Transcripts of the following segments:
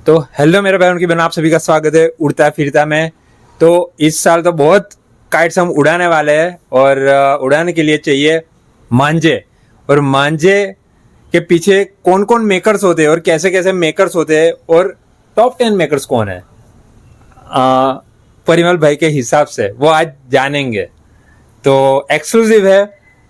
तो हेलो मेरे भाई उनकी बहनों, आप सभी का स्वागत है उड़ता फिरता में। तो इस साल तो बहुत काइट्स हम उड़ाने वाले हैं और उड़ाने के लिए चाहिए मांझे। और मांझे के पीछे कौन कौन मेकर्स होते हैं और कैसे कैसे मेकर्स होते हैं और टॉप 10 मेकर्स कौन है परिमल भाई के हिसाब से वो आज जानेंगे। तो एक्सक्लूसिव है,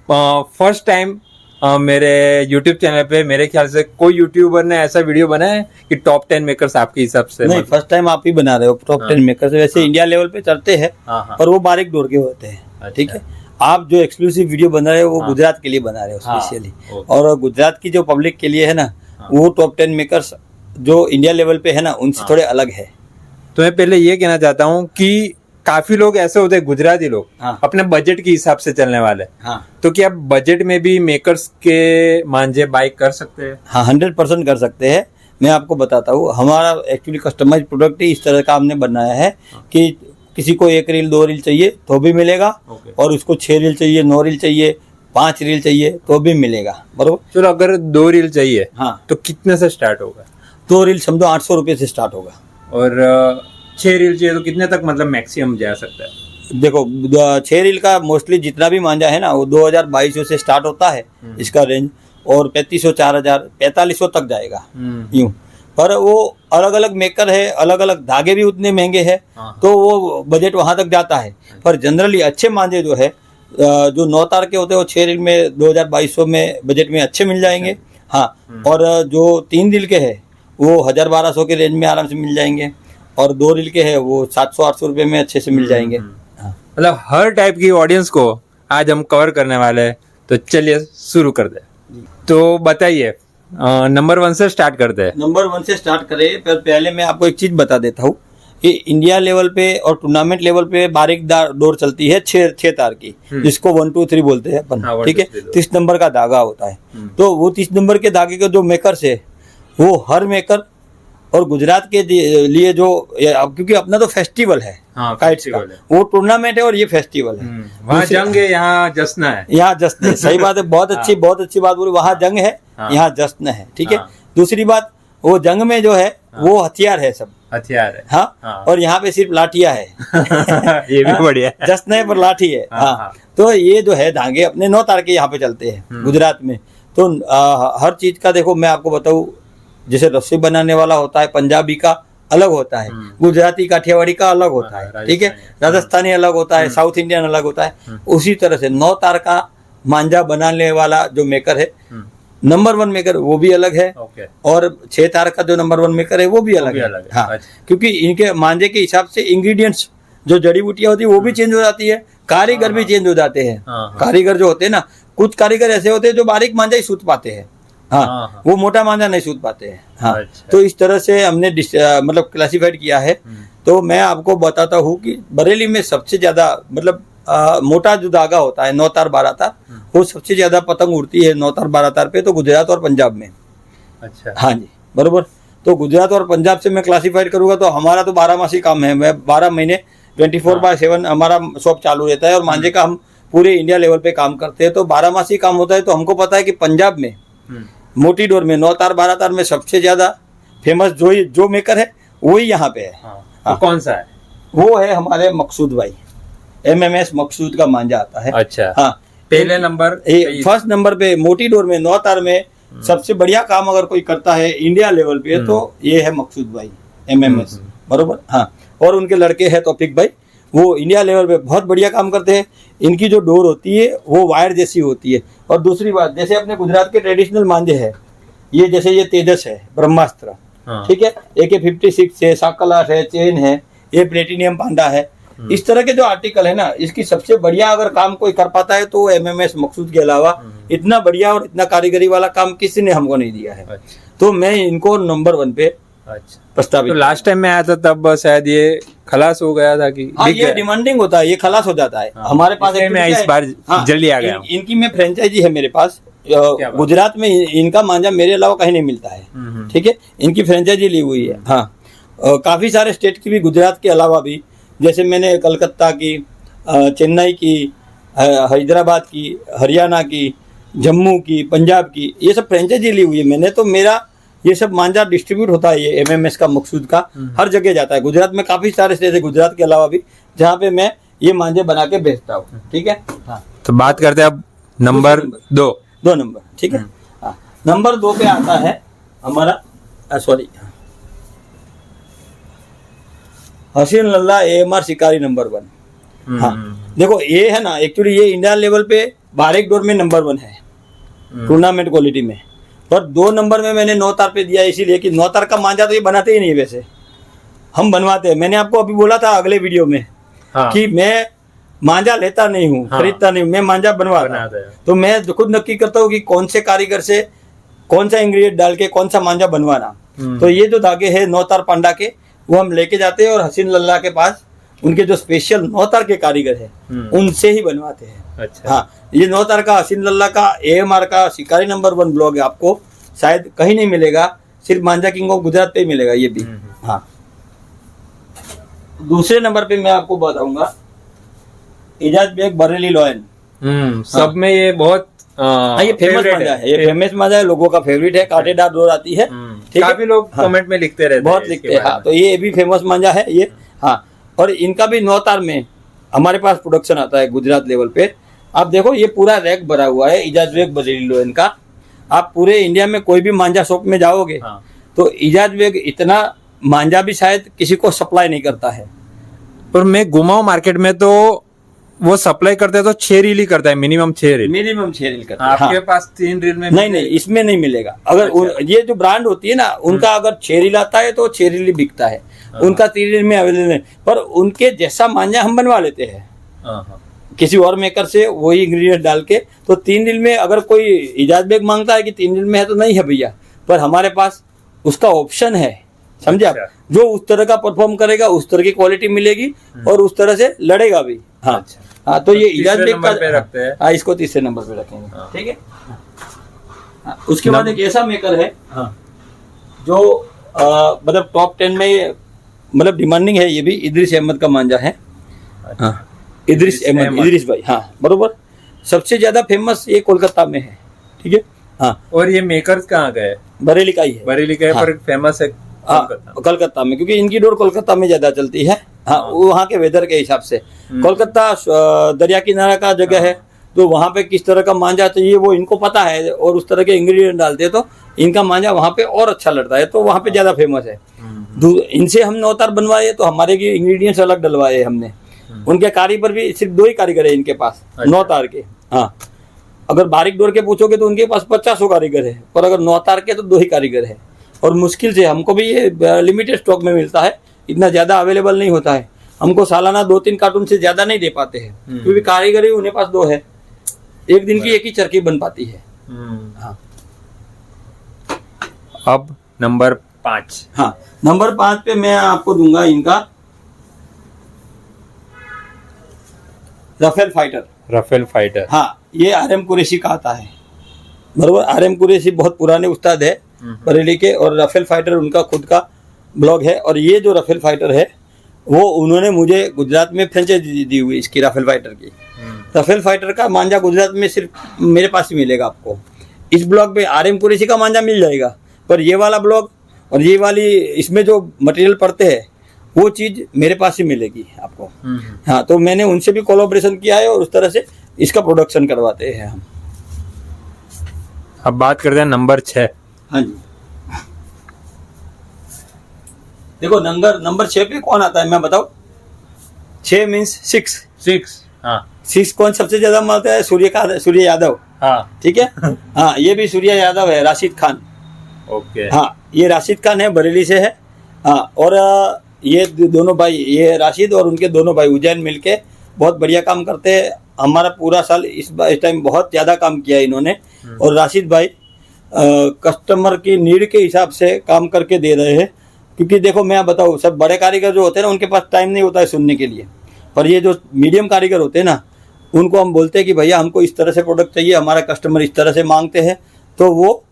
फर्स्ट टाइम मेरे YouTube चैनल पे मेरे ख्याल से कोई यूट्यूबर ने ऐसा वीडियो बनाया है कि टॉप 10 मेकर्स आपके हिसाब से। नहीं, फर्स्ट टाइम आप ही बना रहे हो टॉप 10 मेकर्स। वैसे इंडिया लेवल पे चलते हैं पर वो बारीक डोर के होते हैं। ठीक है, आप जो एक्सक्लूसिव वीडियो बना रहे हो वो गुजरात के लिए बना रहे हो स्पेशली, और गुजरात की जो पब्लिक के लिए है ना, वो टॉप 10 मेकर्स जो इंडिया लेवल पे है ना उनसे थोड़े अलग है। तो मैं पहले ये कहना चाहता हूँ कि काफी लोग ऐसे होते हैं गुजराती लोग अपने बजट के हिसाब से चलने वाले। तो क्या बजट में भी मेकर्स के मांझे बाय कर सकते हैं? हाँ, 100% कर सकते हैं। मैं आपको बताता हूँ, हमारा एक्चुअली कस्टमाइज प्रोडक्ट ही इस तरह का हमने बनाया है कि किसी को 1 रील 2 रील चाहिए तो भी मिलेगा, और उसको 6 रील चाहिए, 9 रील चाहिए, 5 रील चाहिए तो भी मिलेगा। बरोबर। चलो अगर 2 रील चाहिए तो कितने से स्टार्ट होगा? 2 रील समझो 800 रुपये से स्टार्ट होगा। और 6 रील चाहिए तो कितने तक मतलब मैक्सिमम जा सकता है? देखो, 6 रील का मोस्टली जितना भी मांझा है ना वो 2000-2200 से स्टार्ट होता है इसका रेंज, और 3500, 4000, 4500 तक जाएगा यूं। पर वो अलग अलग मेकर है, अलग अलग धागे भी उतने महंगे हैं, तो वो बजट वहां तक जाता है। पर जनरली अच्छे मांझे जो है, जो 9 तार के होते हैं वो 6 रील में 2000-2200 में बजट में अच्छे मिल जाएंगे। हाँ, और जो 3 रील के है वो 1000-1200 के रेंज में आराम से मिल जाएंगे, और 2 रील के है वो 700-800 रुपये में अच्छे से मिल जाएंगे। मतलब हर टाइप की ऑडियंस को आज हम कवर करने वाले हैं। तो चलिए शुरू कर दे। तो बताइए, नंबर 1 से स्टार्ट करते हैं। नंबर 1 से स्टार्ट करें, पर पहले मैं आपको एक चीज बता देता हूँ कि इंडिया लेवल पे और टूर्नामेंट लेवल पे बारीक डोर चलती है 6 तार की, जिसको 1 2 3 बोलते हैं अपन। ठीक है, 30 नंबर का धागा होता है। तो वो 30 नंबर के धागे के जो मेकर्स है वो हर मेकर, और गुजरात के लिए जो, क्योंकि अपना तो फेस्टिवल है काइट्स का, वो टूर्नामेंट है और ये फेस्टिवल है। वहाँ जंग है, यहाँ जश्न है। यहाँ जश्न है, सही बात है, बहुत अच्छी बात बोली। वहाँ जंग है, यहाँ जश्न है। ठीक है। दूसरी बात, वो जंग में जो है वो हथियार है, सब हथियार है। हाँ, और यहाँ पे सिर्फ लाठियाँ है। ये भी बढ़िया है। जश्न है पर लाठी है। हाँ, तो ये जो है धागे अपने 9 तार के यहाँ पे चलते हैं गुजरात में। तो हर चीज का देखो, मैं आपको बताऊँ, जैसे रस्सी बनाने वाला होता है पंजाबी का अलग होता है, गुजराती काठियावाड़ी का अलग होता है। ठीक है, राजस्थानी अलग होता है, साउथ इंडियन अलग होता है। उसी तरह से 9 तार का मांझा बनाने वाला जो मेकर है, नंबर 1 मेकर, वो भी अलग है। और 6 तार का जो नंबर 1 मेकर है वो भी अलग है। हाँ, क्योंकि इनके मांझे के हिसाब से इंग्रेडिएंट्स, जो जड़ी बूटियां होती है वो भी चेंज हो जाती है, कारीगर भी चेंज हो जाते हैं। कारीगर जो होते हैं ना, कुछ कारीगर ऐसे होते हैं जो बारीक मांझा ही सूत पाते हैं। हाँ, वो मोटा मांझा नहीं सूत पाते हैं। हाँ, तो इस तरह से हमने मतलब क्लासिफाइड किया है। तो मैं आपको बताता हूँ कि बरेली में सबसे ज्यादा मतलब मोटा जो धागा होता है 9 तार 12 तार, वो सबसे ज्यादा पतंग उड़ती है 9 तार 12 तार पे, तो गुजरात और पंजाब में। अच्छा। हाँ जी, बरोबर। तो गुजरात और पंजाब से मैं क्लासिफाइड करूंगा तो हमारा तो 12 मासी काम है। मैं 12 महीने 24/7 हमारा शॉप चालू रहता है, और मांझे का हम पूरे इंडिया लेवल पे काम करते हैं। तो 12 मासी काम होता है। तो हमको पता है कि पंजाब में मोटी डोर में 9 तार 12 तार में सबसे ज्यादा फेमस जो मेकर है वही यहाँ पे है। हाँ। कौन सा है? वो है हमारे मकसूद भाई, MMS मकसूद का मांझा आता है। अच्छा। हाँ, पहले नंबर, फर्स्ट नंबर पे मोटी डोर में 9 तार में सबसे बढ़िया काम अगर कोई करता है इंडिया लेवल पे तो ये है मकसूद भाई, MMS। बरोबर। हाँ, और उनके लड़के हैं तौफीक भाई, वो इंडिया लेवल पे बहुत बढ़िया काम करते हैं। इनकी जो डोर होती है वो वायर जैसी होती है। और दूसरी बात, जैसे अपने गुजरात के ट्रेडिशनल मांझे है, ये जैसे ये तेजस है, ब्रह्मास्त्र। ठीक है, AK-56 है, साकलाट है, चेन है, ये प्लेटिनियम पांडा है। इस तरह के जो आर्टिकल है ना, इसकी सबसे बढ़िया अगर काम कोई कर पाता है तो MMS मकसूद के अलावा इतना बढ़िया और इतना कारीगरी वाला काम किसी ने हमको नहीं दिया है। तो मैं इनको नंबर 1 पे प्रस्तावित। तो लास्ट टाइम मैं आया था तब शायद ये खलास हो गया था कि ये डिमांडिंग होता है, ये खलास हो जाता है। हमारे पास मैं इस बार जल्दी आ गया। इनकी मैं फ्रेंचाइजी है मेरे पास गुजरात में। इनका मांझा मेरे अलावा कहीं नहीं मिलता है। ठीक है, इनकी फ्रेंचाइजी ली हुई है। हाँ, काफी सारे स्टेट की भी, गुजरात के अलावा भी, जैसे मैंने कलकत्ता की, चेन्नई की, हैदराबाद की, हरियाणा की, जम्मू की, पंजाब की, ये सब फ्रेंचाइजी ली हुई है मैंने। तो मेरा ये सब मांझा डिस्ट्रीब्यूट होता है, ये MMS का मकसूद का हर जगह जाता है। गुजरात में काफी सारे स्टेट है, गुजरात के अलावा भी, जहाँ पे मैं ये मांझे बना के बेचता हूँ। ठीक है, हाँ। तो बात करते हैं अब नंबर 2। 2 नंबर, ठीक है। हाँ, नंबर 2 पे आता है हमारा सॉरी हसीन लल्ला AMR शिकारी नंबर 1। हाँ, देखो ये है ना, एक्चुअली ये इंडिया लेवल पे बारेक डोर में नंबर 1 है टूर्नामेंट क्वालिटी में, पर 2 नंबर में मैंने नौतार पे दिया, इसीलिए कि नौतार का मांझा तो ये बनाते ही नहीं, वैसे हम बनवाते हैं। मैंने आपको अभी बोला था अगले वीडियो में कि मैं मांझा लेता नहीं हूँ, खरीदता नहीं हूँ, मैं मांझा बनवाता हूँ। तो मैं खुद नक्की करता हूँ कि कौन से कारीगर से कौन सा इंग्रेडिएंट डाल के कौन सा मांझा बनवाना। तो ये जो धागे है नौतार पांडा के, वो हम लेके जाते हैं और हसीन लल्ला के पास उनके जो स्पेशल नौतार के कारीगर है उनसे ही बनवाते हैं। अच्छा। हाँ, ये नौतार का हसीन लल्ला का AMR का शिकारी नंबर 1 ब्लॉग है, आपको शायद कहीं नहीं मिलेगा, सिर्फ मांझा किंग ऑफ गुजरात पे ही मिलेगा ये भी। हाँ, दूसरे नंबर पे मैं आपको बताऊंगा इजाज बेग बरेली लॉयन। सब में ये बहुत हाँ, ये फेमस मांझा है, ये फेमस मांझा है, लोगों का फेवरेट है, कांटेदार डोर आती है। ठीक है, काफी लोग कमेंट में लिखते रहते हैं, बहुत लिखते हैं। हाँ, तो ये भी फेमस मांझा है ये। हाँ, और इनका भी नौतार में हमारे पास प्रोडक्शन आता है गुजरात लेवल पे। आप देखो ये पूरा रैक भरा हुआ है इजाज बेग बरेली लॉयन का। आप पूरे इंडिया में कोई भी मांझा शॉप में जाओगे तो इजाज बेग इतना मांझा भी शायद किसी को सप्लाई नहीं करता है। और मैं घुमाऊं मार्केट में तो वो सप्लाई करते हैं तो 6 रील ही करता है, मिनिमम 6 रील। मिनिमम 6 रील करता है। आपके पास 3 रील में नहीं, इसमें नहीं मिलेगा। अगर ये जो ब्रांड होती है ना, उनका अगर 6 रील आता है तो 6 रील ही बिकता है, उनका 3 रील में अवेलेबल है। पर उनके जैसा मांझा हम बनवा लेते हैं किसी और मेकर से, वही इंग्रेडिएंट डाल के। तो 3 रील में अगर कोई इजाज बेग मांगता है कि 3 रील में है, तो नहीं है भैया, पर हमारे पास उसका ऑप्शन है, समझे आप। जो उस तरह का परफॉर्म करेगा उस तरह की क्वालिटी मिलेगी और उस तरह से लड़ेगा भी। हाँ, हाँ, तो ये इजाज बेग का रखते हैं। हाँ, इसको तीसरे नंबर पे रखेंगे। ठीक है। हाँ, उसके बाद एक ऐसा मेकर है जो मतलब टॉप 10 में मतलब डिमांडिंग है, ये भी इदरीस अहमद का मांझा है। हाँ, इदरीस अहमद, इदरीस भाई, हाँ बरोबर। सबसे ज्यादा फेमस ये कोलकाता में है। ठीक है। हाँ, और ये मेकर्स कहाँ गए? बरेली का ही है, बरेली का है, पर फेमस है कोलकाता में, क्योंकि इनकी डोर कोलकाता में ज्यादा चलती है। हाँ, वहाँ के वेदर के हिसाब से। कोलकाता दरिया किनारा का जगह है, तो वहाँ पे किस तरह का मांझा चाहिए वो इनको पता है, और उस तरह के इंग्रेडिएंट डालते हैं तो इनका मांझा वहाँ पे और अच्छा लगता है, तो वहाँ पे ज्यादा फेमस है। इनसे हम नौतार बनवाए तो हमारे की इंग्रेडिएंट्स अलग डलवाए हमने। उनके कारीगर भी सिर्फ 2 ही कारीगर है इनके पास नौतार के। हाँ, अगर बारीक डोर के पूछोगे तो उनके पास 50 कारीगर है, पर अगर नौतार के तो 2 ही कारीगर है। और मुश्किल से हमको भी ये लिमिटेड स्टॉक में मिलता है, इतना ज्यादा अवेलेबल नहीं होता है। हमको सालाना 2-3 कार्टून से ज्यादा नहीं दे पाते हैं, क्योंकि कारीगर ही उन्हें पास 2 है, एक दिन की एक ही चरखी बन पाती है। हाँ, अब नंबर 5। हाँ, नंबर 5 पे मैं आपको दूंगा इनका राफेल फाइटर। राफेल फाइटर, हाँ, ये RM कुरैशी का आता है, बरोबर। RM कुरैशी बहुत पुराने उस्ताद है बरेली के, और राफेल फाइटर उनका खुद का ब्लॉग है। और ये जो राफेल फाइटर है वो उन्होंने मुझे गुजरात में फ्रेंचाइजी दी हुई इसकी, राफेल फाइटर की। राफेल फाइटर का मांझा गुजरात में सिर्फ मेरे पास ही मिलेगा आपको। इस ब्लॉग पे RM कुरैशी का मांझा मिल जाएगा, पर ये वाला ब्लॉग और ये वाली इसमें जो मटेरियल पड़ते हैं वो चीज मेरे पास ही मिलेगी आपको। हाँ, तो मैंने उनसे भी कोलैबोरेशन किया है और उस तरह से इसका प्रोडक्शन करवाते हैं हम। अब बात करते हैं नंबर 6। हाँ जी, देखो नंबर 6 पे कौन आता है मैं बताऊं। 6 मीन्स 6। हाँ, 6 कौन सबसे ज्यादा मारता है? सूर्य यादव। हाँ, ठीक है। हाँ, ये भी सूर्य यादव है, राशिद खान। ओके। हाँ, ये राशिद खान है, बरेली से है। हाँ, और ये दोनों भाई, ये राशिद और उनके दोनों भाई उज्जैन मिलके बहुत बढ़िया काम करते हैं। हमारा पूरा साल इस टाइम बहुत ज्यादा काम किया है इन्होंने। और राशिद भाई कस्टमर की नीड के हिसाब से काम करके दे रहे हैं, क्योंकि देखो मैं बताऊँ, सब बड़े कारीगर जो होते हैं ना उनके पास टाइम नहीं होता है सुनने के लिए, पर ये जो मीडियम कारीगर होते हैं ना उनको हम बोलते हैं कि भैया हमको इस तरह से प्रोडक्ट चाहिए, हमारा कस्टमर इस तरह से मांगते हैं, तो वो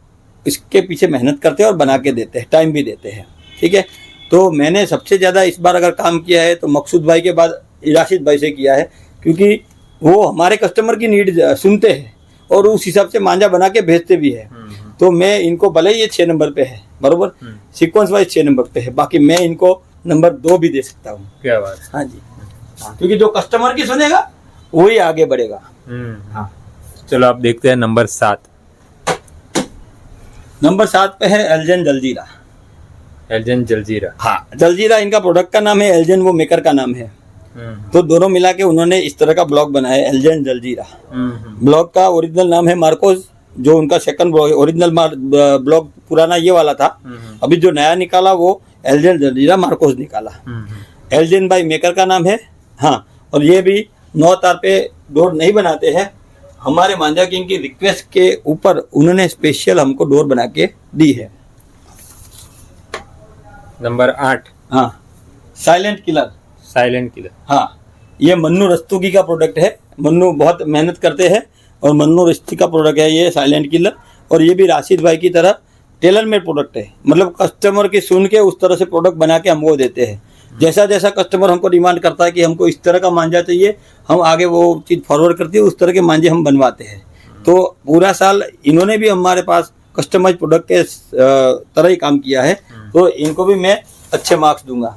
इसके पीछे मेहनत करते हैं और बना के देते हैं, टाइम भी देते हैं। ठीक है। तो मैंने सबसे ज़्यादा इस बार अगर काम किया है तो मकसूद भाई के बाद राशिद भाई से किया है, क्योंकि वो हमारे कस्टमर की नीड सुनते हैं और उस हिसाब से मांझा बना के भेजते भी है। तो मैं इनको भले ही ये 6 नंबर पे है बरोबर, सीक्वेंस वाइज 6 नंबर पे है, बाकी मैं इनको नंबर 2 भी दे सकता हूँ। क्या बात है। हाँ जी, हाँ, क्योंकि जो कस्टमर की सुनेगा वही आगे बढ़ेगा। हाँ, चलो आप देखते हैं नंबर 7। नंबर 7 पे है एल्जन जलजीरा। एल्जन जलजीरा। हाँ, जलजीरा इनका प्रोडक्ट का नाम है, एल्जन वो मेकर का नाम है। तो दोनों मिला के उन्होंने इस तरह का ब्लॉग बनाया है, एल्जन जलजीरा। ब्लॉग का ओरिजिनल नाम है मार्कोस, जो उनका सेकंड ब्लॉग, ओरिजिनल ब्लॉग पुराना ये वाला था, अभी जो नया निकाला वो एल्जन जलजीरा मार्कोस निकाला। एल्जन बाई मेकर का नाम है। हाँ, और ये भी 9 तार पे डोर नहीं बनाते हैं, हमारे मांझा किंग की रिक्वेस्ट के ऊपर उन्होंने स्पेशल हमको डोर बना के दी है। नंबर 8। हाँ, साइलेंट किलर। Silent killer. हाँ, ये मन्नू रस्तोगी का प्रोडक्ट है। मन्नू बहुत मेहनत करते हैं और मन्नू रस्ती का प्रोडक्ट है ये साइलेंट किलर। और ये भी राशिद भाई की तरह टेलर मेड प्रोडक्ट है, मतलब कस्टमर की सुन के उस तरह से प्रोडक्ट बना के हमको देते हैं। जैसा जैसा कस्टमर हमको डिमांड करता है कि हमको इस तरह का मांझा चाहिए, हम आगे वो चीज़ फॉरवर्ड करती है, उस तरह के मांझे हम बनवाते हैं। तो पूरा साल इन्होंने भी हमारे पास कस्टमाइज प्रोडक्ट के तरह ही काम किया है, तो इनको भी मैं अच्छे मार्क्स दूंगा।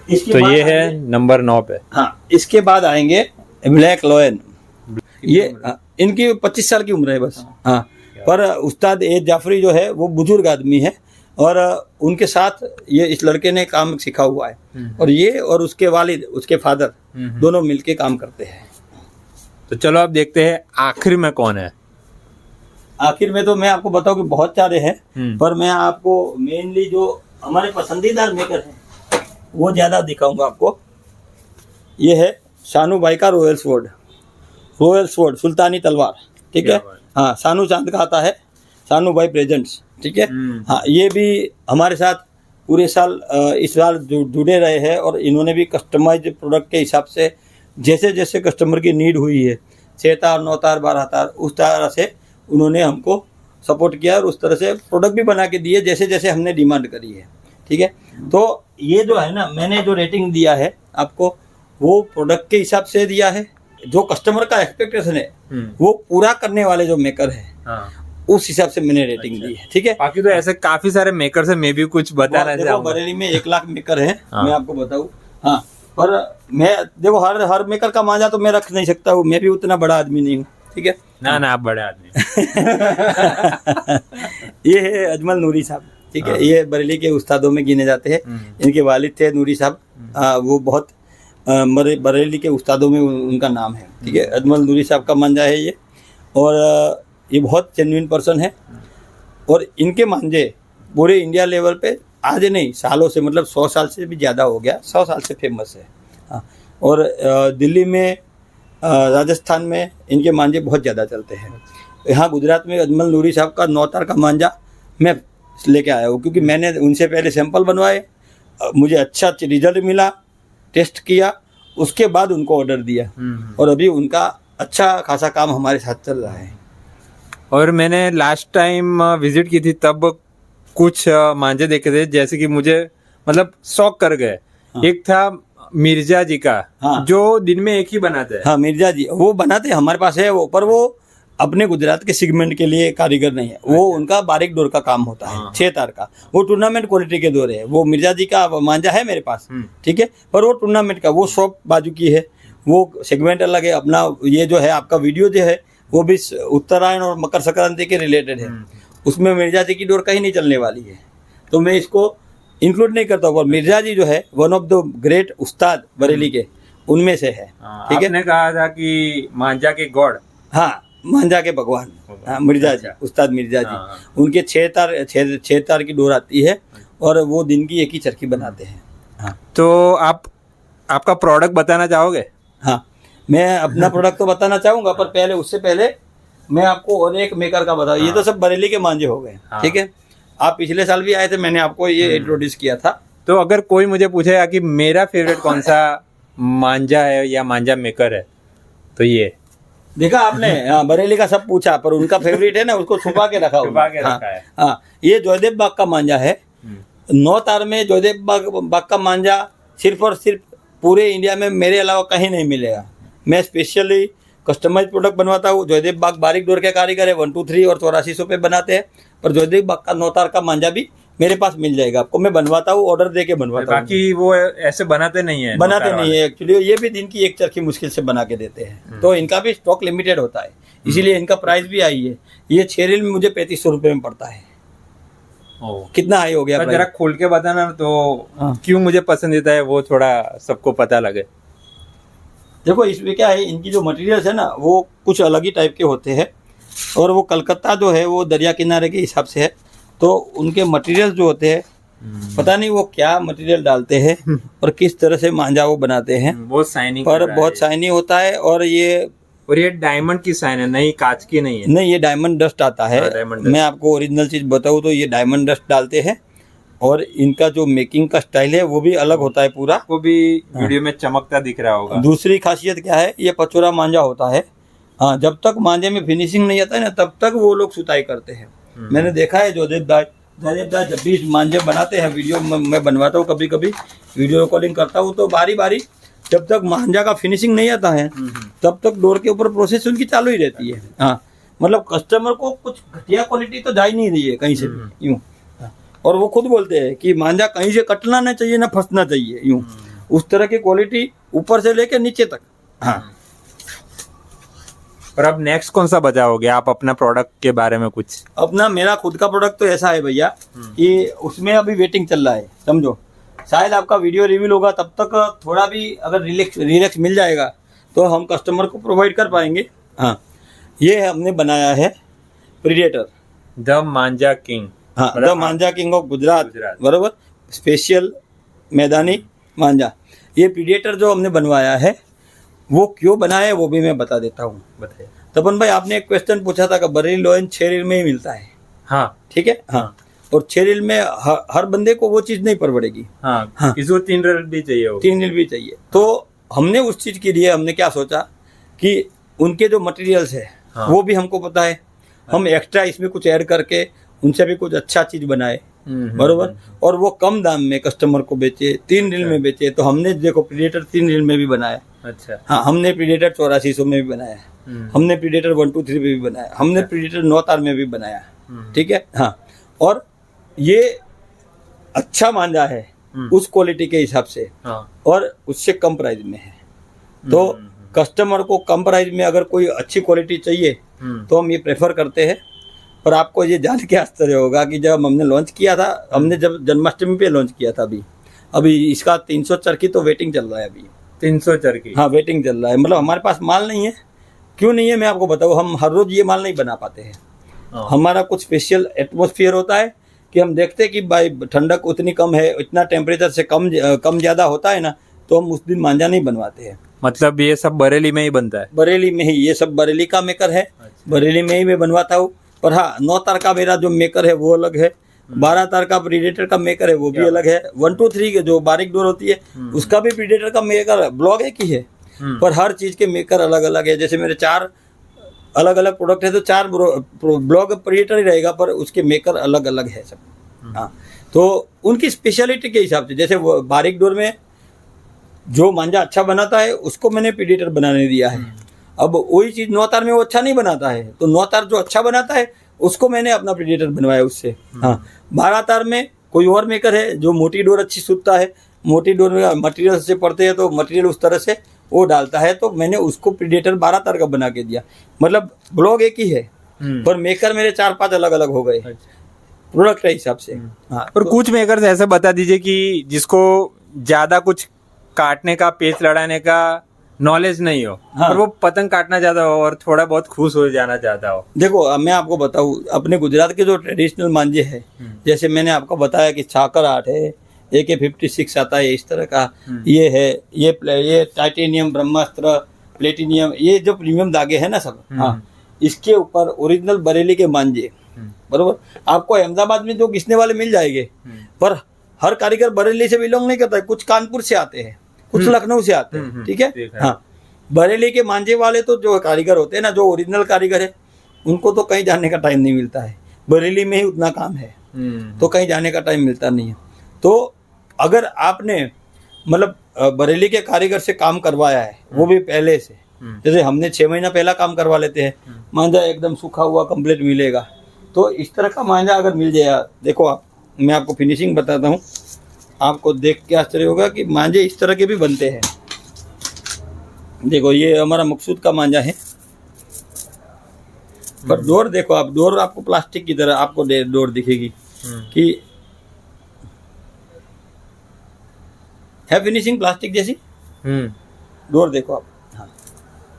तो ये है नंबर 9 पे। हाँ, इसके बाद आएंगे ब्लैक लॉयन। ये इनकी 25 साल की उम्र है बस। हाँ, पर उस्ताद ए जाफरी जो है वो बुजुर्ग आदमी है और उनके साथ ये इस लड़के ने काम सीखा हुआ है, और ये और उसके वालिद, उसके फादर दोनों मिलके काम करते हैं। तो चलो आप देखते हैं आखिर में कौन है। आखिर में तो मैं आपको बताऊं कि बहुत सारे हैं, पर मैं आपको मेनली जो हमारे पसंदीदा मेकर हैं वो ज्यादा दिखाऊंगा आपको। ये है शानू भाई का रॉयल स्वॉर्ड। रॉयल स्वॉर्ड सुल्तानी तलवार, ठीक है। हाँ, शानू चांद का आता है, शानू भाई प्रेजेंट्स, ठीक है। हाँ, ये भी हमारे साथ पूरे साल इस साल जुड़े रहे हैं और इन्होंने भी कस्टमाइज प्रोडक्ट के हिसाब से जैसे जैसे कस्टमर की नीड हुई है, 6 तार 9 तार 12 तार, उस तरह से उन्होंने हमको सपोर्ट किया और उस तरह से प्रोडक्ट भी बना के दिए जैसे जैसे हमने डिमांड करी है, ठीक है। तो ये जो है ना, मैंने जो रेटिंग दिया है आपको वो प्रोडक्ट के हिसाब से दिया है, जो कस्टमर का एक्सपेक्टेशन है वो पूरा करने वाले जो मेकर है उस हिसाब से मैंने रेटिंग दी है, ठीक है। बाकी तो ऐसे काफी सारे मेकर से मैं भी कुछ बताना चाहूँगा। बरेली में 1 लाख मेकर है, मैं आपको बताऊँ। हाँ, पर मैं देखो हर मेकर का मांझा तो मैं रख नहीं सकता हूँ, मैं भी उतना बड़ा आदमी नहीं हूँ, ठीक है ना। आप बड़े आदमी। ये है अजमल नूरी साहब, ठीक है। ये बरेली के उस्तादों में गिने जाते हैं। इनके वालिद थे नूरी साहब, वो बहुत बरेली के उस्तादों में उनका नाम है, ठीक है। अजमल नूरी साहब का मांझा है ये, और ये बहुत जेन्युइन पर्सन है। और इनके मांझे पूरे इंडिया लेवल पे आज नहीं सालों से, मतलब 100 साल से भी ज़्यादा हो गया, 100 साल से फेमस है। हाँ, और दिल्ली में, राजस्थान में इनके मांझे बहुत ज़्यादा चलते हैं। यहाँ गुजरात में अजमल नूरी साहब का 9 तार का मांझा मैं लेके आया हूँ, क्योंकि मैंने उनसे पहले सैंपल बनवाए, मुझे अच्छा रिजल्ट मिला, टेस्ट किया, उसके बाद उनको ऑर्डर दिया, और अभी उनका अच्छा खासा काम हमारे साथ चल रहा है। और मैंने लास्ट टाइम विजिट की थी तब कुछ मांझे देखे थे जैसे कि मुझे मतलब शॉक कर गए। एक था मिर्जा जी का, जो दिन में एक ही बनाते हैं। हाँ, मिर्जा जी वो बनाते हैं, हमारे पास है वो, पर वो अपने गुजरात के सेगमेंट के लिए कारीगर नहीं है। वो उनका बारीक डोर का काम होता है, 6 तार का, वो टूर्नामेंट क्वालिटी के डोर है। वो मिर्जा जी का मांझा है मेरे पास, ठीक है, पर वो टूर्नामेंट का, वो शॉप बाजू की है, वो सेगमेंट अलग है अपना। ये जो है आपका वीडियो जो है वो भी उत्तरायण और मकर संक्रांति के रिलेटेड है, उसमें मिर्जा जी की डोर कहीं नहीं चलने वाली है, तो मैं इसको इंक्लूड नहीं करता हूँ। मिर्जा जी जो है वन ऑफ द ग्रेट उस्ताद बरेली के उनमें से है, ठीक है। आपने कहा था कि मांझा के गॉड। हाँ, मांझा के भगवान, हाँ, मिर्जा जी, उस्ताद मिर्जा जी। उनके 6 तार की डोर आती है और वो दिन की एक ही चरखी बनाते हैं। हाँ, तो आप आपका प्रोडक्ट बताना चाहोगे? हाँ, मैं अपना प्रोडक्ट तो बताना चाहूंगा, पर पहले उससे पहले मैं आपको और एक मेकर का बता। ये तो सब बरेली के मांझे हो गए, ठीक है। आप पिछले साल भी आए थे, मैंने आपको ये इंट्रोड्यूस किया था। तो अगर कोई मुझे पूछेगा कि मेरा फेवरेट कौन सा मांझा है या मांझा मेकर है, तो ये देखा आपने। हाँ, बरेली का सब पूछा, पर उनका फेवरेट है ना, उसको छुपा के रखा छुपा के रखा है। हाँ, ये जयदेव बाग का मांझा है। 9 तार में जयदेव बाग का मांझा सिर्फ और सिर्फ पूरे इंडिया में मेरे अलावा कहीं नहीं मिलेगा। मैं स्पेशली कस्टमाइज प्रोडक्ट बनवाता हूँ। जयदेव बाग बारीक डोर के कारीगर है, 1 2 3 और 8400 पे बनाते हैं। पर जयदेव बाग का 9 तार का मांझा भी मेरे पास मिल जाएगा आपको, मैं बनवाता हूँ, ऑर्डर दे के बनवाता हूँ। बाकी वो ऐसे बनाते नहीं है, बनाते नहीं है एक्चुअली, ये भी दिन की एक चरखी मुश्किल से बना के देते हैं। तो इनका भी स्टॉक लिमिटेड होता है, इसीलिए इनका प्राइस भी हाई है। ये 6 रील में मुझे 3500 रुपये में पड़ता है। कितना हाई हो गया? जरा खोल के बताना तो क्यों मुझे पसंदीदा है, वो थोड़ा सबको पता लगे। देखो इसमें क्या है, इनकी जो मटेरियल्स है ना वो कुछ अलग ही टाइप के होते हैं, और वो कलकत्ता जो है वो दरिया किनारे के हिसाब से है, तो उनके मटेरियल्स जो होते हैं पता नहीं वो क्या मटेरियल डालते हैं और किस तरह से मांझा वो बनाते हैं, बहुत शाइनिंग पर बहुत शाइनी होता है। और ये डायमंड की शाइन है, नहीं कांच की नहीं है। नहीं, ये डायमंड डस्ट आता है। मैं आपको ओरिजिनल चीज बताऊँ तो ये डायमंड डस्ट डालते हैं, और इनका जो मेकिंग का स्टाइल है वो भी अलग होता है पूरा। आपको भी वीडियो में चमकता दिख रहा होगा। दूसरी खासियत क्या है, ये पचोरा मांझा होता है। हाँ, जब तक मांझे में फिनिशिंग नहीं आता है ना तब तक वो लोग सुताई करते हैं। मैंने देखा है जयदेव दास जब भी मांझे बनाते हैं, वीडियो मैं बनवाता हूँ, कभी कभी वीडियो कॉलिंग करता हूँ, तो बारी बारी जब तक मांझा का फिनिशिंग नहीं आता है तब तक डोर के ऊपर प्रोसेस उनकी चालू ही रहती है। हाँ, मतलब कस्टमर को कुछ घटिया क्वालिटी तो जा ही नहीं रही है कहीं से भी, यूँ। और वो खुद बोलते हैं कि मांझा कहीं से कटना नहीं चाहिए ना फंसना चाहिए, यूँ। उस तरह की क्वालिटी ऊपर से लेकर नीचे तक। हाँ। और अब नेक्स्ट कौन सा बचा हो गया? आप अपना प्रोडक्ट के बारे में कुछ? अपना मेरा खुद का प्रोडक्ट तो ऐसा है भैया कि उसमें अभी वेटिंग चल रहा है, समझो। शायद आपका वीडियो रिवील होगा तब तक थोड़ा भी अगर रिलैक्स मिल जाएगा तो हम कस्टमर को प्रोवाइड कर पाएंगे। हाँ, ये हमने बनाया है प्रीडेटर, द मांझा किंग। हाँ, the Manjha king of Gujarat, बराबर, स्पेशल मैदानी मांझा। ये प्रीडेटर जो हमने बनवाया है वो क्यों बनाया है वो भी मैं बता देता हूँ। बताइए। तपन भाई, आपने एक क्वेश्चन पूछा था कि बरेली लोयन 6 रील में ही मिलता है। हाँ, ठीक है। हाँ, और 6 रील में हर बंदे को वो चीज नहीं परवड़ेगी। हाँ, हाँ, इसको 3 रील भी चाहिए होगा। 3 रील भी चाहिए। तो हमने उस चीज के लिए हमने क्या सोचा कि उनके जो मटेरियल्स है वो भी हमको पता है, हम एक्स्ट्रा इसमें कुछ ऐड करके उनसे भी कुछ अच्छा चीज बनाए, बरोबर, और वो कम दाम में कस्टमर को बेचे, 3 रील में बेचे। तो हमने देखो प्रीडेटर 3 रील में भी बनाया। अच्छा। हाँ, हमने प्रीडेटर 8400 में भी बनाया, हमने प्रीडेटर 1 2 3 में भी बनाया, हमने प्रीडेटर 9 तार में भी बनाया। ठीक है। हाँ, और ये अच्छा मांझा है उस क्वालिटी के हिसाब से, और उससे कम प्राइस में है। तो कस्टमर को कम प्राइस में अगर कोई अच्छी क्वालिटी चाहिए तो हम ये प्रेफर करते हैं। पर आपको ये जान के आश्चर्य होगा कि जब हमने लॉन्च किया था, हमने जब जन्माष्टमी पे लॉन्च किया था, अभी इसका 300 चरखी तो वेटिंग चल रहा है अभी। 300 चरखी? हाँ, वेटिंग चल रहा है। मतलब हमारे पास माल नहीं है। क्यों नहीं है मैं आपको बताऊँ, हम हर रोज ये माल नहीं बना पाते हैं। हमारा कुछ स्पेशल एटमॉस्फेयर होता है कि हम देखते हैं कि भाई ठंडक उतनी कम है, इतना टेम्परेचर से कम ज्यादा होता है ना, तो हम उस दिन मांझा नहीं बनवाते हैं। मतलब ये सब बरेली में ही बनता है? बरेली में ही, ये सब बरेली का मेकर है। बरेली में ही मैं बनवाता हूँ। पर हाँ, 9 तार का मेरा जो मेकर है वो अलग है, 12 तार का प्रीडेटर का मेकर है वो भी अलग है, 1 2 3 के जो बारीक डोर होती है उसका भी प्रीडेटर का मेकर ब्लॉग एक ही है। पर हर चीज के मेकर अलग अलग है। जैसे मेरे 4 अलग अलग प्रोडक्ट है तो 4 ब्लॉग प्रीडेटर ही रहेगा, पर उसके मेकर अलग अलग है सब। हाँ, तो उनकी स्पेशलिटी के हिसाब से, जैसे वो बारीक डोर में जो मांझा अच्छा बनाता है उसको मैंने प्रीडेटर बनाने दिया है। अब वही चीज 9 तार में वो अच्छा नहीं बनाता है, तो 9 तार जो अच्छा बनाता है उसको मैंने अपना प्रीडेटर बनवाया उससे। हाँ, 12 तार में कोई और मेकर है जो मोटी डोर अच्छी सूखता है, मोटी डोर में मटेरियल से पड़ते हैं तो मटेरियल उस तरह से वो डालता है, तो मैंने उसको प्रीडेटर 12 तार का बना के दिया। मतलब ब्लॉग एक ही है, पर मेकर मेरे 4-5 अलग अलग हो गए प्रोडक्ट के हिसाब से। हाँ, और कुछ मेकर्स ऐसे बता दीजिए कि जिसको ज्यादा कुछ काटने का, पेच लड़ाने का नॉलेज नहीं हो, हाँ, और वो पतंग काटना चाहता हो और थोड़ा बहुत खुश हो जाना चाहता हो। देखो मैं आपको बताऊं, अपने गुजरात के जो ट्रेडिशनल मांझे हैं, जैसे मैंने आपको बताया कि छाकर आर्ट है, AK56 आता है इस तरह का, ये है, ये टाइटेनियम, ब्रह्मास्त्र, प्लेटिनियम, ये जो प्रीमियम धागे हैं ना सब, हाँ, इसके ऊपर ओरिजिनल बरेली के मांझे, बरोबर, आपको अहमदाबाद में जो घिसने वाले मिल जाएंगे, पर हर कारीगर बरेली से बिलोंग नहीं करता है। कुछ कानपुर से आते हैं, कुछ लखनऊ से आते हैं। ठीक है। हाँ, बरेली के मांझे वाले तो जो कारीगर होते हैं ना, जो ओरिजिनल कारीगर है, उनको तो कहीं जाने का टाइम नहीं मिलता है। बरेली में ही उतना काम है, तो कहीं जाने का टाइम मिलता नहीं है। तो अगर आपने मतलब बरेली के कारीगर से काम करवाया है, वो भी पहले से, जैसे हमने 6 महीना पहला काम करवा लेते हैं, मांझा एकदम सूखा हुआ कंप्लीट मिलेगा। तो इस तरह का मांझा अगर मिल जाए, देखो आप, मैं आपको फिनिशिंग बताता हूँ, आपको देख के आश्चर्य होगा कि मांझे इस तरह के भी बनते हैं। देखो ये हमारा मकसूद का मांझा है, पर डोर देखो आप, डोर आपको प्लास्टिक की तरह आपको डोर दिखेगी कि है फिनिशिंग प्लास्टिक जैसी। डोर देखो आप, हाँ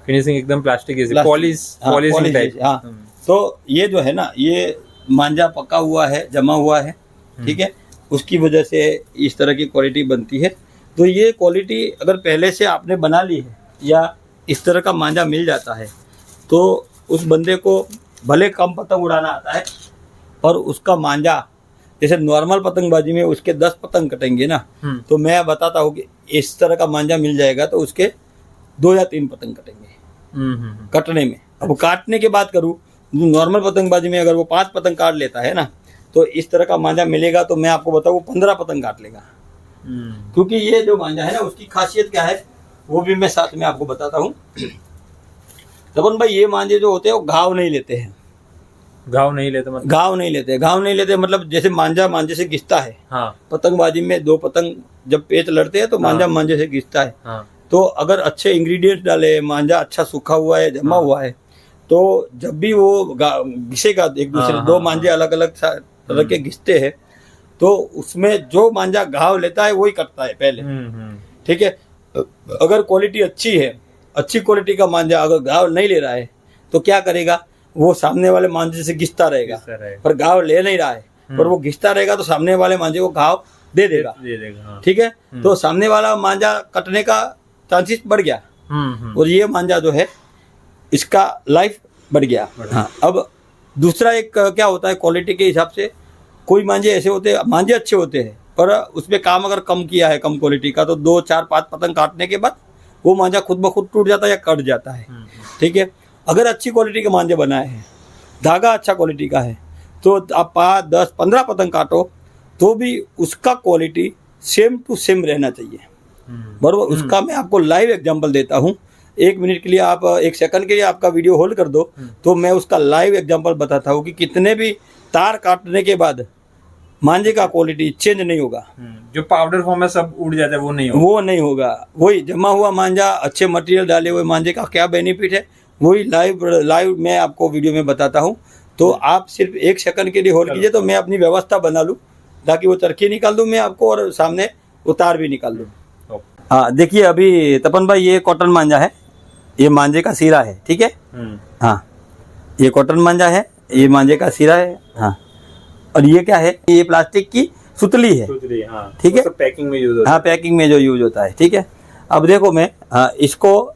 फिनिशिंग एकदम प्लास्टिक जैसी, प्लास्टिक, पॉलिशिंग टाइप। हाँ। तो ये जो है ना, ये मांझा पका हुआ है, जमा हुआ है, ठीक है, उसकी वजह से इस तरह की क्वालिटी बनती है। तो ये क्वालिटी अगर पहले से आपने बना ली है या इस तरह का मांझा मिल जाता है, तो उस बंदे को भले कम पतंग उड़ाना आता है, पर उसका मांझा, जैसे नॉर्मल पतंगबाजी में उसके 10 पतंग कटेंगे ना, तो मैं बताता हूँ कि इस तरह का मांझा मिल जाएगा तो उसके 2 या 3 पतंग कटेंगे कटने में। अब काटने की बात करूँ, नॉर्मल पतंगबाजी में अगर वो 5 पतंग काट लेता है ना, तो इस तरह का मांझा मिलेगा तो मैं आपको बताऊँ 15 पतंग काट लेगा। क्योंकि ये जो मांझा है ना, उसकी खासियत क्या है वो भी मैं साथ में आपको बताता हूँ। तपन भाई, ये मांझे जो होते हैं वो घाव नहीं लेते हैं। घाव नहीं लेते मतलब? घाव नहीं लेते मतलब जैसे मांझा मांझे से घिसता है। हाँ। पतंगबाजी में 2 पतंग जब पेच लड़ते हैं तो मांझा मांझे से घिसता है। हाँ। तो अगर अच्छे इंग्रेडिएंट्स डाले, मांझा अच्छा सूखा हुआ है, जमा हुआ है, तो जब भी वो घिसेगा एक दूसरे, 2 मांझे अलग अलग तरह के घिसते हैं, तो उसमें जो मांझा घाव लेता है वही कटता है पहले। ठीक है। अगर क्वालिटी अच्छी है, अच्छी क्वालिटी का मांझा अगर घाव नहीं ले रहा है तो क्या करेगा, वो सामने वाले मांझे से घिसता रहेगा, पर घाव ले नहीं रहा है, पर वो घिसता रहेगा तो सामने वाले मांझे को घाव दे देगा। हाँ। ठीक है। तो सामने वाला मांझा कटने का चांसेस बढ़ गया, और ये मांझा जो है इसका लाइफ बढ़ गया। हाँ। अब दूसरा एक क्या होता है, क्वालिटी के हिसाब से कोई मांझे ऐसे होते हैं, मांझे अच्छे होते हैं, पर उसमें काम अगर कम किया है, कम क्वालिटी का, तो 2, 4, 5 पतंग काटने के बाद वो मांझा खुद ब खुद टूट जाता है या कट जाता है। ठीक है। अगर अच्छी क्वालिटी के मांझे बनाए हैं, धागा अच्छा क्वालिटी का है, तो आप 5, 10, 15 पतंग काटो तो भी उसका क्वालिटी सेम टू सेम रहना चाहिए। बराबर। उसका मैं आपको लाइव एग्जांपल देता हूँ। 1 मिनट के लिए आप, 1 सेकंड के लिए आपका वीडियो होल्ड कर दो, तो मैं उसका लाइव एग्जांपल बताता हूँ कि कितने भी तार काटने के बाद मांझे का क्वालिटी चेंज नहीं होगा। जो पाउडर फॉर्म में सब उड़ जाता है वो नहीं होगा। वो नहीं होगा। वही जमा हुआ मांझा, अच्छे मटेरियल डाले हुए मांझे का क्या बेनिफिट है, वही लाइव मैं आपको वीडियो में बताता हूँ। तो आप सिर्फ 1 सेकंड के लिए होल्ड कीजिए, तो मैं अपनी व्यवस्था बना लूँ ताकि वो चरखी निकाल दूँ मैं आपको, और सामने उतार भी निकाल दूँ। हाँ देखिए, अभी तपन भाई ये कॉटन मांझा है, ये मांझे का सिरा है। ठीक है। हाँ, ये कॉटन मांझा है, ये मांझे का सिरा है। हाँ, और ये क्या है, ये प्लास्टिक की सुतली है। हाँ। ठीक है। पैकिंग में यूज होता है। हाँ, पैकिंग में जो यूज होता है। ठीक है। अब देखो, मैं इसको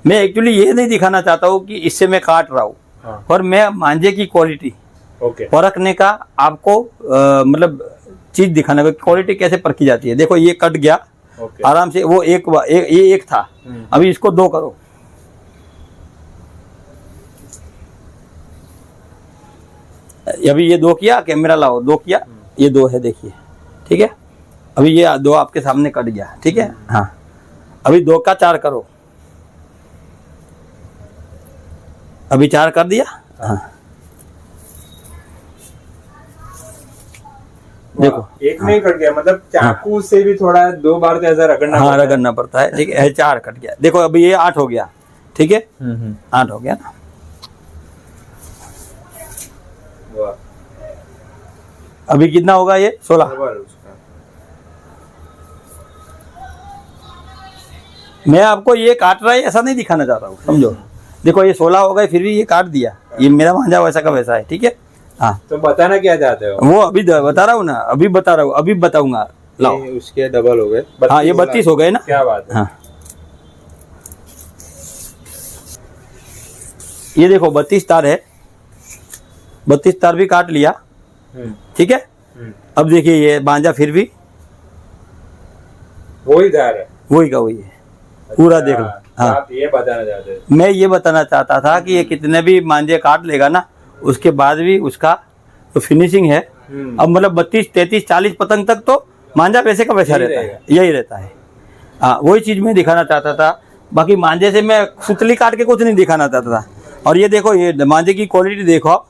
मैं एक्चुअली ये नहीं दिखाना चाहता हूँ कि इससे मैं काट रहा हूँ, पर मैं मांझे की क्वालिटी परखने का आपको मतलब चीज दिखाने का, क्वालिटी कैसे परखी जाती है। देखो ये कट गया आराम से, वो ये एक था, अभी इसको 2 करो। अभी ये 2 किया, कैमरा लाओ, 2 किया, ये 2 है, देखिए। ठीक है। अभी ये 2 आपके सामने कट गया। ठीक है। हाँ, अभी 2 का 4 करो, अभी 4 कर दिया। हाँ, देखो एक में ही कट गया, मतलब चाकू से भी थोड़ा 2 बार तो ऐसा रगड़ना। हाँ, रगड़ना पड़ता है। ठीक है। 4 कट गया। देखो अभी ये 8 हो गया। ठीक है। 8 हो गया ना। अभी कितना होगा ये? 16। मैं आपको ये काट रहा है ऐसा नहीं दिखाना चाहता हूँ, समझो। देखो ये 16 हो गए, फिर भी ये काट दिया। ये मेरा मांझा वैसा का वैसा है। ठीक है। हाँ, तो बताना क्या चाहते हो? वो अभी बता रहा हूँ ना, अभी बता रहा हूँ, अभी बताऊंगा। लाओ, उसके डबल हो गए। हाँ, ये 32 हो गए ना। क्या बात है। हाँ, ये देखो 32 तार है, 32 तार भी काट लिया। ठीक है। अब देखिए ये मांझा फिर भी वही धार है, वही का वही है। पूरा देख लो। हाँ, आप ये बताना चाहते हैं? मैं ये बताना चाहता था कि ये कितने भी मांझे काट लेगा ना, उसके बाद भी उसका तो फिनिशिंग है। अब मतलब 32, 33, 40 पतंग तक तो मांझा वैसे का वैसा रहता है, यही रहता है। हाँ, वही चीज मैं दिखाना चाहता था। बाकी मांझे से मैं सुतली काट के कुछ नहीं दिखाना चाहता था। और ये देखो, ये मांझे की क्वालिटी देखो आप।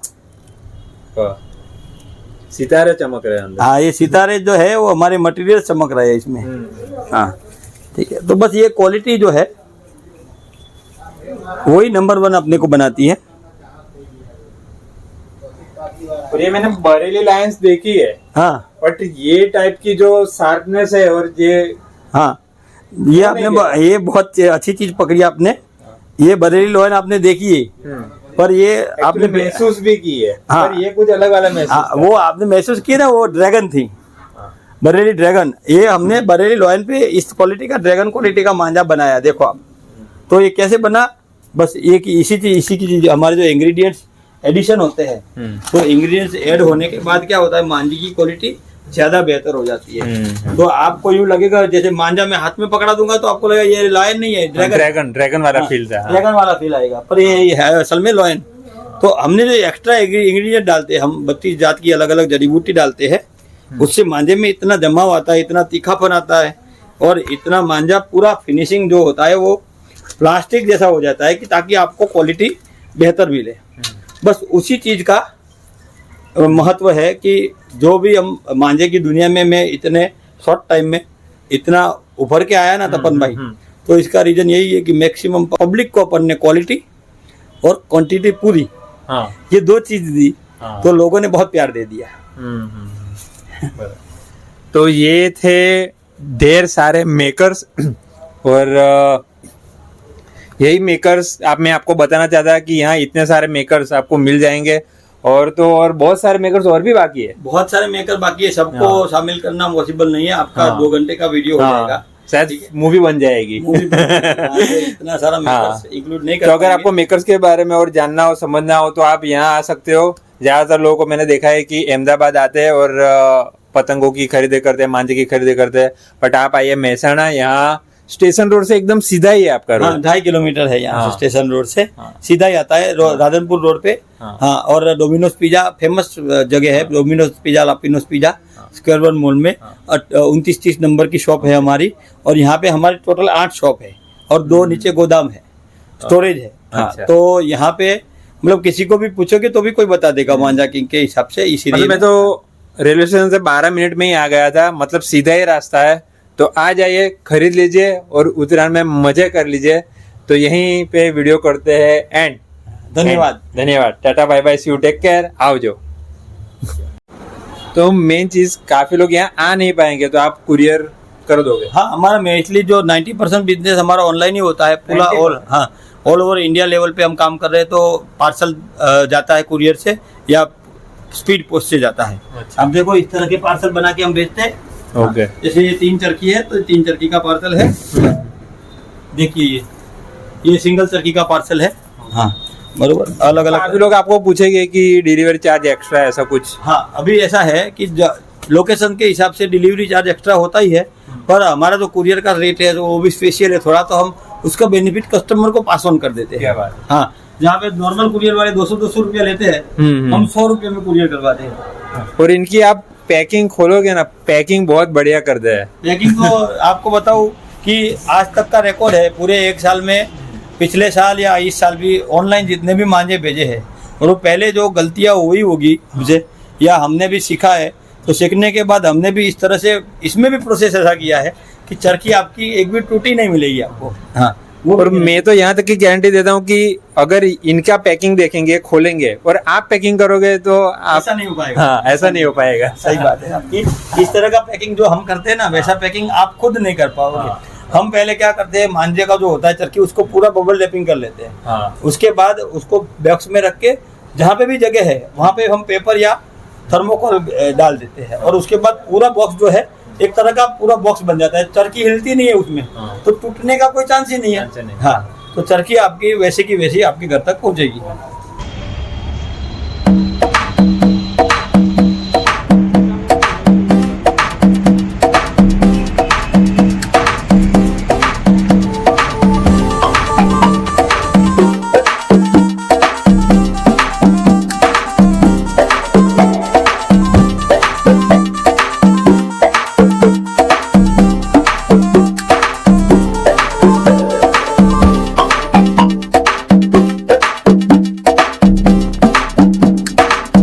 सितारे चमक रहे हैं अंदर। हाँ, ये सितारे जो है वो हमारे मटेरियल चमक रहे हैं इसमें। हाँ ठीक है, तो बस ये क्वालिटी जो है वही नंबर 1 अपने को बनाती है। और ये मैंने बरेली लाइंस देखी है, हाँ बट ये टाइप की जो शार्पनेस है और ये हाँ, ये आपने ये बहुत अच्छी चीज पकड़ी आपने। ये बरेली लोहन आपने देखी है, पर ये आपने महसूस भी की है। हाँ, पर ये कुछ अलग वाला महसूस। हाँ, वो आपने महसूस किया ना, वो ड्रैगन थी, बरेली ड्रैगन। ये हमने बरेली लोहन पे इस क्वालिटी का ड्रैगन क्वालिटी का मांझा बनाया। देखो आप, तो ये कैसे बना, बस ये कि इसी की चीज हमारे जो इंग्रेडिएंट्स एडिशन होते हैं, तो इंग्रेडिएंट्स ऐड होने के बाद क्या होता है, मांझे की क्वालिटी ज्यादा बेहतर हो जाती है। तो आपको यूं लगेगा जैसे मांझा मैं हाथ में पकड़ा दूंगा तो आपको लगेगा ये लायन नहीं है, ड्रैगन वाला फील था। ड्रैगन वाला फील आएगा, पर ये है असल में लॉयन। तो हमने जो एक्स्ट्रा इंग्रेडिएंट डालते हैं, हम 32 जात की अलग अलग जड़ी बूटी डालते हैं, उससे मांझे में इतना जमाव आता है, इतना तीखापन आता है, और इतना मांझा पूरा फिनिशिंग जो होता है वो प्लास्टिक जैसा हो जाता है, कि ताकि आपको क्वालिटी बेहतर मिले। बस उसी चीज का महत्व है कि जो भी हम मांझे की दुनिया में मैं इतने शॉर्ट टाइम में इतना उभर के आया ना तपन भाई, तो इसका रीजन यही है कि मैक्सिमम पब्लिक को अपन ने क्वालिटी और क्वांटिटी पूरी, ये 2 चीज दी, तो लोगों ने बहुत प्यार दे दिया। तो ये थे ढेर सारे मेकर्स, और यही मेकर्स मैं आपको बताना चाहता कि यहाँ इतने सारे मेकर्स आपको मिल जाएंगे, और तो और बहुत सारे मेकर्स और भी बाकी है। बहुत सारे मेकर बाकी है, सबको शामिल करना पॉसिबल नहीं है। आपका 2 घंटे का वीडियो हो जाएगा, शायद मूवी बन जाएगी। इतना सारा मेकर्स इंक्लूड नहीं कर। तो अगर आपको मेकर्स के बारे में और जानना हो, समझना हो, तो आप यहाँ आ सकते हो। ज्यादातर लोगों को मैंने देखा है कि अहमदाबाद आते हैं और पतंगों की खरीदी करते हैं, मांझे की खरीदी करते हैं, बट आप आइए महसाणा, यहाँ स्टेशन रोड से एकदम सीधा ही है आपका रोड। 2.5 किलोमीटर है यहाँ से स्टेशन रोड से, सीधा ही आता है राधनपुर रोड पे। हाँ, और डोमिनोज पिज्जा फेमस जगह है, Domino's pizza, La Pino'z pizza, square 1 mall में 29-30 नंबर की शॉप है हमारी। और यहाँ पे हमारी टोटल 8 शॉप है, और 2 नीचे गोदाम है, स्टोरेज है। हाँ, तो यहाँ पे मतलब किसी को भी पूछोगे तो भी कोई बता देगा मांझा किंग के हिसाब से। इसीलिए मैं तो रेलवे स्टेशन से 12 मिनट में ही आ गया था, मतलब सीधा ही रास्ता है। तो आ जाइए, खरीद लीजिए और उत्तरायण में मजे कर लीजिए। तो यहीं पे वीडियो करते हैं एंड। धन्यवाद, tata bye bye, see you, take care, आओ। तो मेन चीज, काफी लोग यहाँ आ नहीं पाएंगे, तो आप कुरियर कर दोगे? हाँ, हमारा मोस्टली जो 90% बिजनेस हमारा ऑनलाइन ही होता है पूरा। ऑल ओवर इंडिया लेवल पे हम काम कर रहे हैं। तो पार्सल जाता है कुरियर से या स्पीड पोस्ट से जाता है। अच्छा। अब देखो, इस तरह के पार्सल बना के हम भेजते हैं। ओके। जैसे ये 3 चरखी है, तो 3 चरखी का पार्सल है। देखिए, ये सिंगल चरखी का पार्सल है। हाँ, बरोबर। अलग अलग काफी लोग आपको पूछेंगे कि डिलीवरी चार्ज एक्स्ट्रा है, ऐसा कुछ? हाँ, अभी ऐसा है कि लोकेशन के हिसाब से डिलीवरी चार्ज एक्स्ट्रा होता ही है, पर हमारा जो कुरियर का रेट है वो भी स्पेशल है थोड़ा, तो हम उसका बेनिफिट कस्टमर को पास ऑन कर देते हैं। क्या बात है। हाँ, जहाँ पे नॉर्मल कुरियर वाले 200 रुपया लेते हैं, हम 100 रुपये में कुरियर करवाते हैं। और इनकी आप पैकिंग खोलोगे ना, पैकिंग बहुत बढ़िया कर दे है। पैकिंग तो आपको बताऊं कि आज तक का रिकॉर्ड है पूरे 1 साल में, पिछले साल या इस साल भी ऑनलाइन जितने भी मांझे भेजे हैं, और वो पहले जो गलतियां हुई होगी हमसे या हमने भी सीखा है, तो सीखने के बाद हमने भी इस तरह से इसमें भी प्रोसेस ऐसा किया है कि चरखी आपकी एक भी टूटी नहीं मिलेगी आपको। हाँ, और मैं तो यहाँ तक की गारंटी देता हूँ कि अगर इनका पैकिंग देखेंगे, खोलेंगे और आप पैकिंग करोगे तो ऐसा नहीं हो पाएगा। हाँ, ऐसा नहीं हो पाएगा। सही बात है आपकी। इस तरह का पैकिंग जो हम करते हैं ना, वैसा पैकिंग आप खुद नहीं कर पाओगे। हम पहले क्या करते हैं, मांझे का जो होता है चरखी, उसको पूरा बबल रैपिंग कर लेते हैं। उसके बाद उसको बॉक्स में रख के जहाँ पे भी जगह है वहाँ पे हम पेपर या थर्मोकोल डाल देते हैं, और उसके बाद पूरा बॉक्स जो है एक तरह का पूरा बॉक्स बन जाता है। चरखी हिलती नहीं है उसमें, तो टूटने का कोई चांस ही नहीं है। हाँ, तो चरखी आपकी वैसे की वैसी आपके घर तक पहुंचेगी।